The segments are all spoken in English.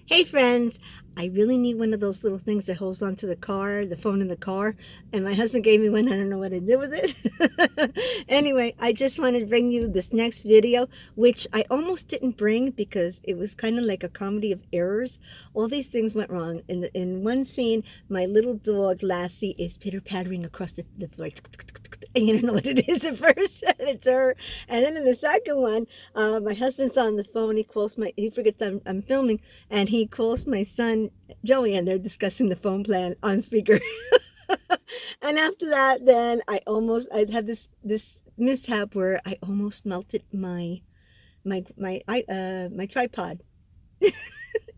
Hey friends, I really need one of those little things that holds onto the car, the phone in the car, and my husband gave me one. I don't know what to do with it. Anyway, I just want to bring you this next video, which I almost didn't bring because it was kind of like a comedy of errors. All these things went wrong. In one scene, my little dog Lassie is pitter-pattering across the floor. And you don't know what it is at first. It's her. And then in the second one, my husband's on the phone. He forgets I'm filming, and he calls my son Joey, and they're discussing the phone plan on speaker. And after that, then I had this mishap where I almost melted my tripod. It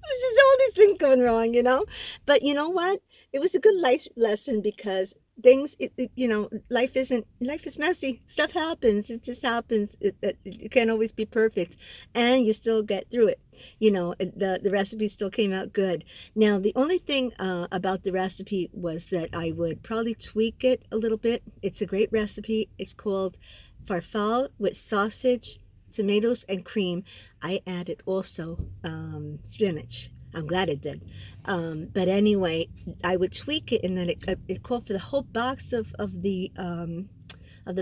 was just all these things going wrong, you know. But you know what? It was a good life lesson because life is messy. Stuff happens. It just happens. It can't always be perfect, and you still get through it. The recipe still came out good. Now the only thing about the recipe was that I would probably tweak it a little bit. It's a great recipe. It's called farfalle with sausage, tomatoes, and cream. I added also spinach. I'm glad it did. But anyway, I would tweak it, and then it called for the whole box of the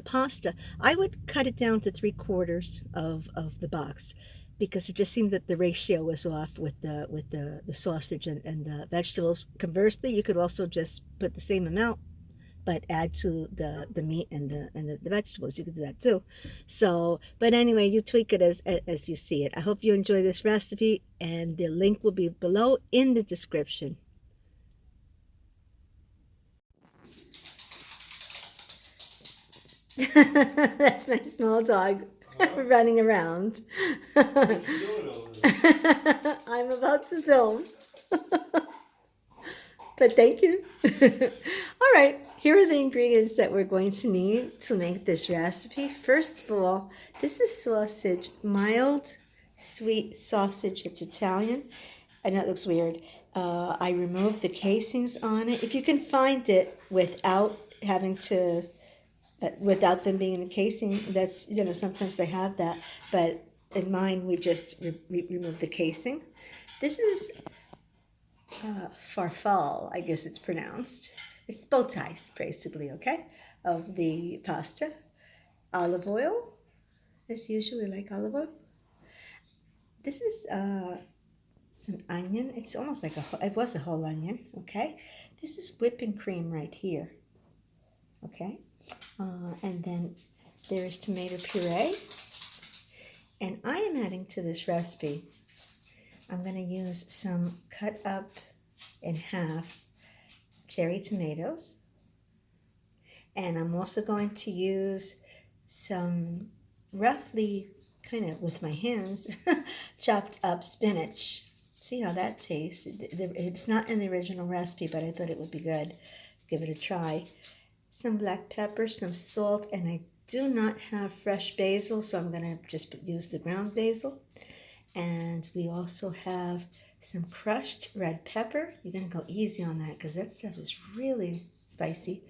pasta. I would cut it down to 3/4 of the box because it just seemed that the ratio was off with the sausage and the vegetables. Conversely, you could also just put the same amount but add to the meat and the vegetables. You could do that too. So, but anyway, you tweak it as you see it. I hope you enjoy this recipe, and the link will be below in the description. That's my small dog running around. I'm about to film. But thank you. All right, here are the ingredients that we're going to need to make this recipe. First of all, this is sausage, mild, sweet sausage. It's Italian. I know it looks weird. I removed the casings on it. If you can find it without having to, without them being in a casing, that's, sometimes they have that. But in mine, we just removed the casing. This is farfalle, I guess it's pronounced. It's bow ties, basically, okay, of the pasta. Olive oil, as usual, we like olive oil. This is some onion. It's almost like it was a whole onion, okay. This is whipping cream right here, okay. And then there's tomato puree. And I am adding to this recipe, I'm going to use some cut up in half cherry tomatoes. And I'm also going to use some roughly, kind of with my hands, chopped up spinach. See how that tastes. It's not in the original recipe, but I thought it would be good. Give it a try. Some black pepper, some salt, and I do not have fresh basil, so I'm going to just use the ground basil. And we also have some crushed red pepper. You're going to go easy on that because that stuff is really spicy.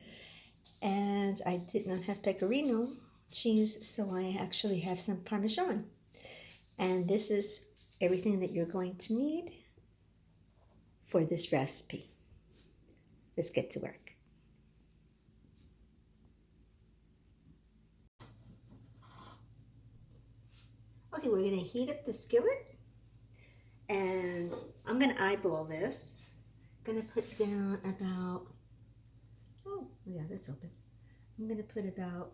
And I did not have pecorino cheese, so I actually have some Parmesan. And this is everything that you're going to need for this recipe. Let's get to work. Okay, we're going to heat up the skillet, and I'm going to eyeball this. I'm going to put down about, oh, yeah, that's open. I'm going to put about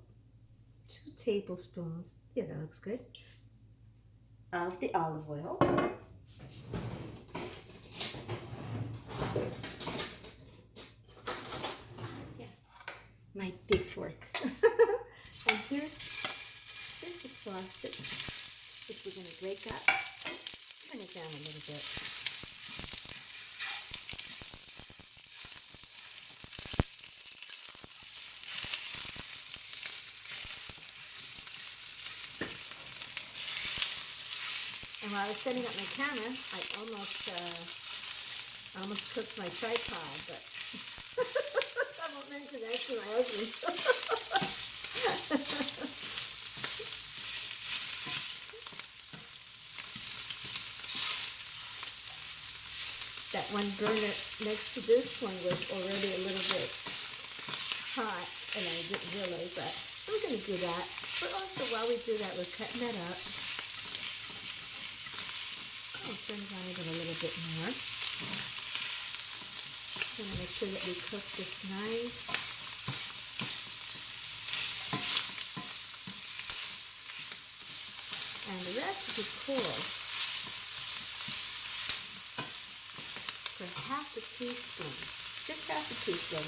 2 tablespoons, yeah, that looks good, of the olive oil. Yes, my big fork. And here's the sausage, which we're going to break up. Let's turn it down a little bit. And while I was setting up my camera, I almost cooked my tripod, but I won't mention that to my husband. that one burner next to this one was already a little bit hot, and I didn't realize that. So we're going to do that. But also, while we do that, we're cutting it up. I'll turn it on even a little bit more. I'm going to make sure that we cook this nice. And the recipe calls for half a teaspoon, just half a teaspoon.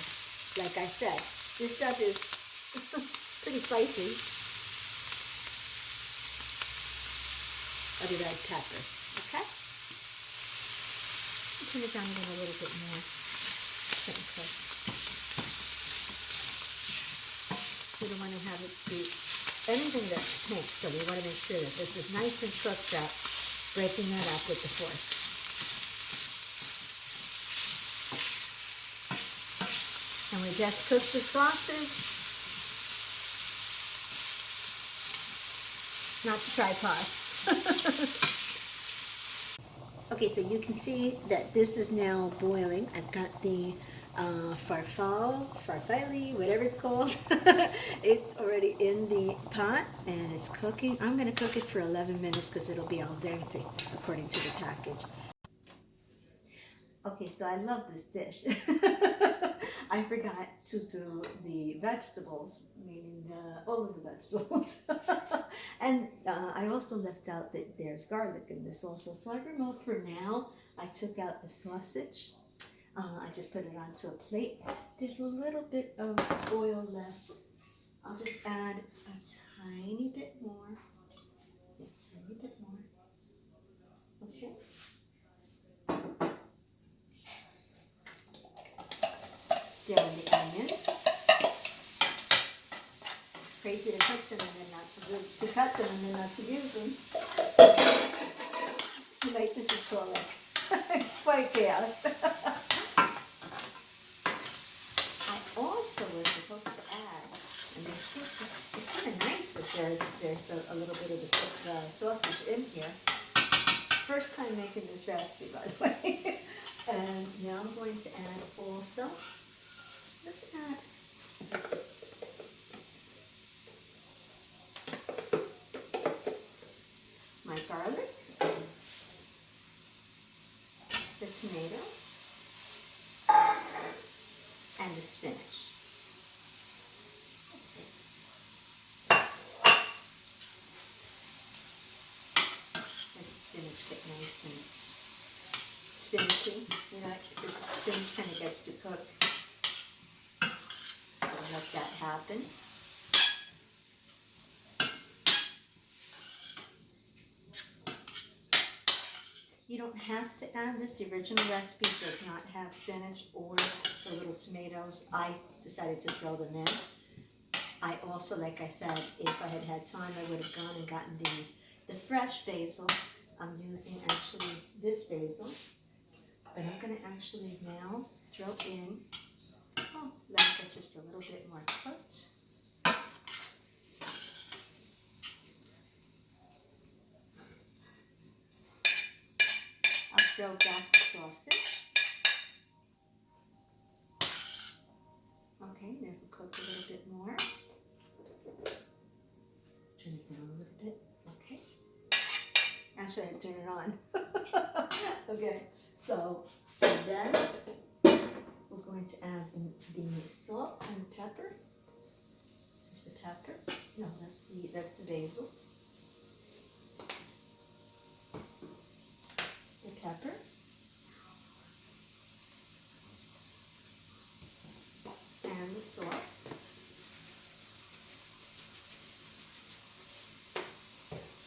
Like I said, this stuff is pretty spicy. Of the red pepper, okay? I'll turn it down again a little bit more. Cook. We don't want to have it be anything that's pink, so we want to make sure that this is nice and cooked up, breaking that up with the fork. And we just cooked the sausage, not the tripod. Okay, so you can see that this is now boiling. I've got the farfalle, whatever it's called. It's already in the pot and it's cooking. I'm going to cook it for 11 minutes because it'll be al dente according to the package. Okay, so I love this dish. I forgot to do the vegetables, meaning all of the vegetables. And I also left out that there's garlic in this also. So I removed for now. I took out the sausage. I just put it onto a plate. There's a little bit of oil left. I'll just add a tiny bit more. Yeah, a tiny bit more. Okay. Throw in the onions. It's crazy to cook them and then not to cut them and then not to use them. Like this is all like quite chaos. I also was supposed to add, and it's kind of nice because there's a little bit of the sausage in here. First time making this recipe, by the way. And now I'm going to add also. Let's add my garlic, the tomatoes, and the spinach. That's it. Let the spinach get nice and spinachy. You know, the spinach kind of gets to cook. Let that happen. You don't have to add this. The original recipe does not have spinach or the little tomatoes. I decided to throw them in. I also, like I said, if I had had time, I would have gone and gotten the fresh basil. I'm using actually this basil, but I'm going to actually now throw in. Oh, let it get just a little bit more cooked. I'll throw back the sausage. Okay, then we'll cook a little bit more. Let's turn it down a little bit. Okay. Actually, I had to turn it on. Okay, so then we're going to add the salt and pepper. There's the pepper. No, that's the basil. The pepper. And the salt.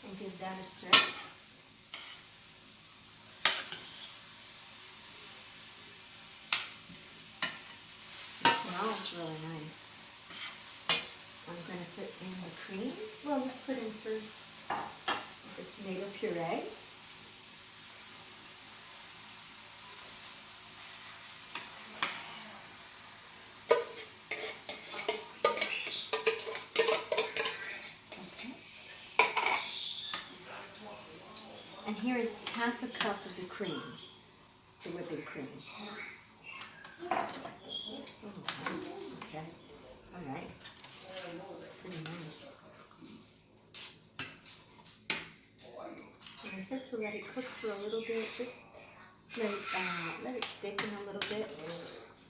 And give that a stir. Smells really nice. I'm going to put in the cream. Well, let's put in first the tomato puree. Okay. And here is half a cup of the cream. the whipping cream. Oh, okay. All right. Pretty nice. And I said to let it cook for a little bit. Just let it thicken a little bit.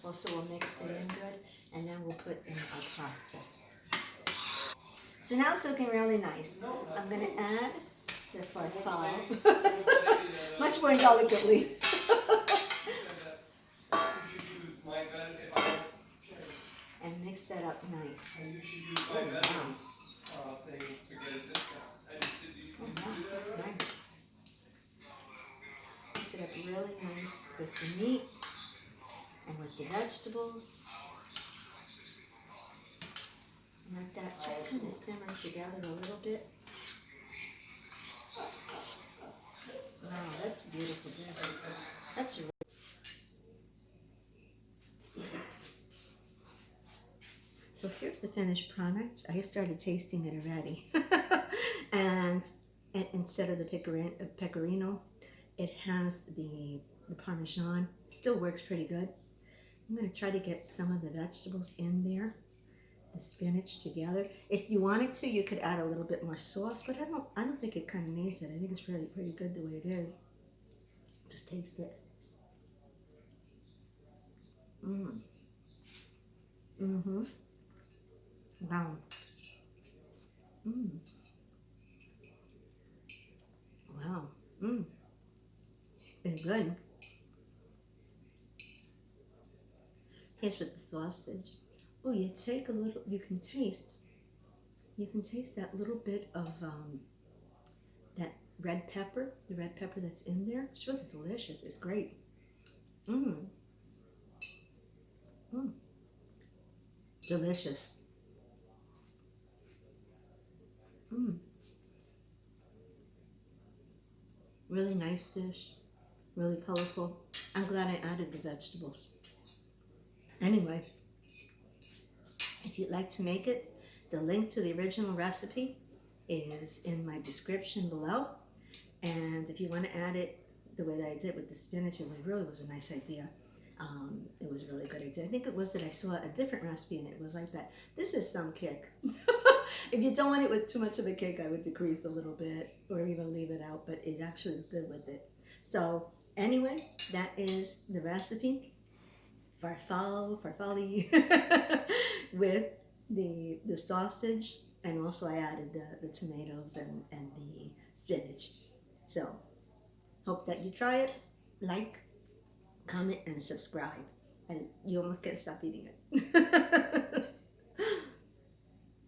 Also, we'll mix it in good, and then we'll put in our pasta. So now it's looking really nice. I'm going to add the farfalle, much more delicately. And mix that up nice. Oh, wow. Oh, wow, that's nice. Mix it up really nice with the meat and with the vegetables. And let that just kind of simmer together a little bit. Wow, that's a beautiful dish. That's So here's the finished product. I started tasting it already. and, instead of the pecorino, it has the Parmesan. It still works pretty good. I'm going to try to get some of the vegetables in there, the spinach together. If you wanted to, you could add a little bit more sauce, but I don't think it kind of needs it. I think it's pretty good the way it is. Just taste it. Mmm. Mm-hmm. Wow. Mmm. Wow. Mmm. It's good. Here's with the sausage. Oh, you can taste that little bit of that red pepper, the red pepper that's in there. It's really delicious. It's great. Mmm. Mmm. Delicious. Mmm. Really nice dish. Really colorful. I'm glad I added the vegetables. Anyway, if you'd like to make it, the link to the original recipe is in my description below. And if you want to add it the way that I did with the spinach, it really was a nice idea. It was a really good idea. I think it was that I saw a different recipe and it was like that. This is some kick. If you don't want it with too much of a kick, I would decrease a little bit or even leave it out, but it actually is good with it. So anyway, that is the recipe. Farfalle with the sausage, and also I added the tomatoes and the spinach. So hope that you try it, like, comment, and subscribe. And you almost can't stop eating it.